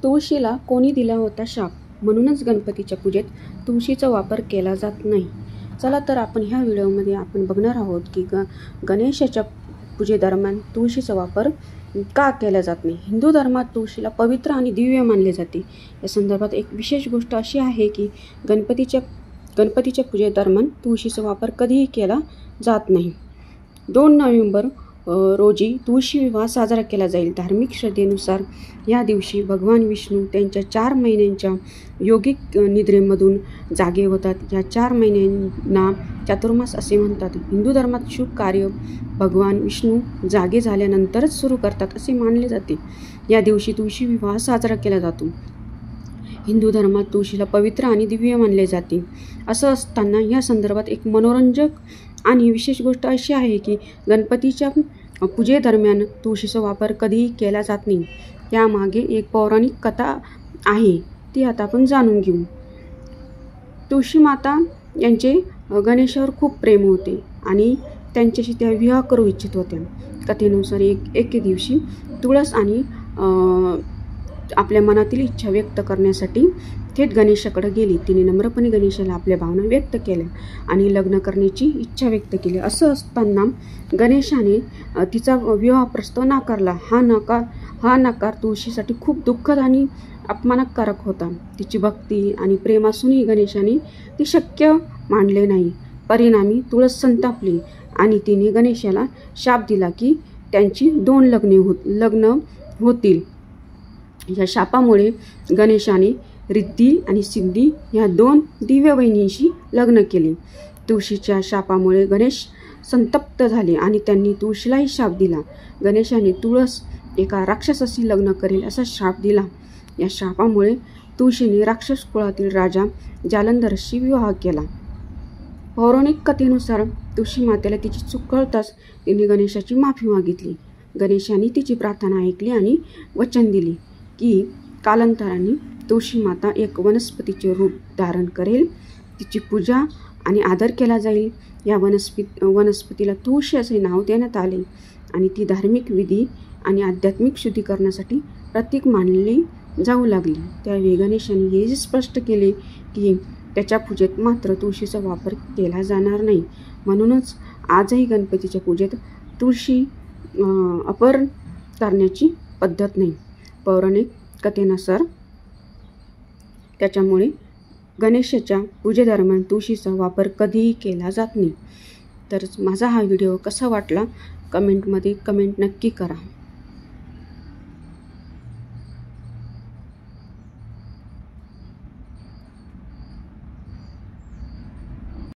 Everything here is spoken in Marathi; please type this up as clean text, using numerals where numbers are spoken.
तुळशीला कोणी दिला होता शाप, म्हणूनच गणपतीच्या पूजेत तुळशीचा वापर केला जात नाही. चला तर आपण ह्या व्हिडिओमध्ये आपण बघणार आहोत की गणेशाच्या पूजेदरम्यान तुळशीचा वापर का केला जात नाही. हिंदू धर्मात तुळशीला पवित्र आणि दिव्य मानले जाते. या संदर्भात एक विशेष गोष्ट अशी आहे की गणपतीच्या पूजेदरम्यान तुळशीचा वापर कधीही केला जात नाही. 2 नोव्हेंबर रोजी तुळशी विवाह साजरा केला जाईल. धार्मिक श्रद्धेनुसार या दिवशी भगवान विष्णू त्यांच्या 4 महिन्यांच्या योगिक निद्रेमधून जागे होतात. या 4 महिन्यांना चातुर्मास असे म्हणतात. हिंदू धर्मात शुभ कार्य भगवान विष्णू जागे झाल्यानंतरच सुरू करतात असे मानले जाते. या दिवशी तुळशी विवाह साजरा केला जातो. हिंदू धर्मात तुळशीला पवित्र आणि दिव्य मानले जाते. असं असताना या संदर्भात एक मनोरंजक आणि विशेष गोष्ट अशी आहे की गणपतीच्या पूजेदरम्यान तुळशीचा वापर कधीही केला जात नाही. त्यामागे एक पौराणिक कथा आहे, ती आता आपण जाणून घेऊ. तुळशी माता यांचे गणेशावर खूप प्रेम होते आणि त्यांच्याशी त्या विवाह करू इच्छित होत्या. कथेनुसार एके दिवशी तुळस आणि आपल्या मनातील इच्छा व्यक्त करण्यासाठी थेट गणेशाकडे गेली. तिने नम्रपणे गणेशाला आपल्या भावना व्यक्त केल्या आणि लग्न करण्याची इच्छा व्यक्त केली. असं असताना गणेशाने तिचा विवाह प्रस्ताव नाकारला. हा नकार तुळशीसाठी खूप दुःखद आणि अपमानकारक होता. तिची भक्ती आणि प्रेम असूनही गणेशाने ती शक्य मानले नाही. परिणामी तुळस संतापली आणि तिने गणेशाला शाप दिला की त्यांची 2 लग्न होतील. या शापामुळे गणेशाने रिद्धी आणि सिद्धी ह्या 2 दिव्य बहिणींशी लग्न केले. तुळशीच्या शापामुळे गणेश संतप्त झाले आणि त्यांनी तुळशीलाही शाप दिला. गणेशाने तुळस एका राक्षसाशी लग्न करेल असा शाप दिला. या शापामुळे तुळशीने राक्षस कुळातील राजा जालंधरशी विवाह केला. पौराणिक कथेनुसार तुळशी मातेला तिची चूक कळताच तिने गणेशाची माफी मागितली. गणेशाने तिची प्रार्थना ऐकली आणि वचन दिले की कालांतराने तुळशी माता एक वनस्पतीचे रूप धारण करेल. तिची पूजा आणि आदर केला जाईल. या वनस्पतीला तुळशी असे नाव देण्यात आले आणि ती धार्मिक विधी आणि आध्यात्मिक शुद्धीकरणासाठी प्रतीक मानली जाऊ लागली. त्यावेळी गणेशाने हे स्पष्ट केले की त्याच्या पूजेत मात्र तुळशीचा वापर केला जाणार नाही. म्हणूनच आजही गणपतीच्या पूजेत तुळशी अर्पण करण्याची पद्धत नाही. पौराणिक कथेनुसार त्याच्यामुळे गणेशाच्या पूजेदरम्यान तुळशीचा वापर कधीही केला जात नाही. तर माझा हा व्हिडिओ कसा वाटला कमेंट नक्की करा.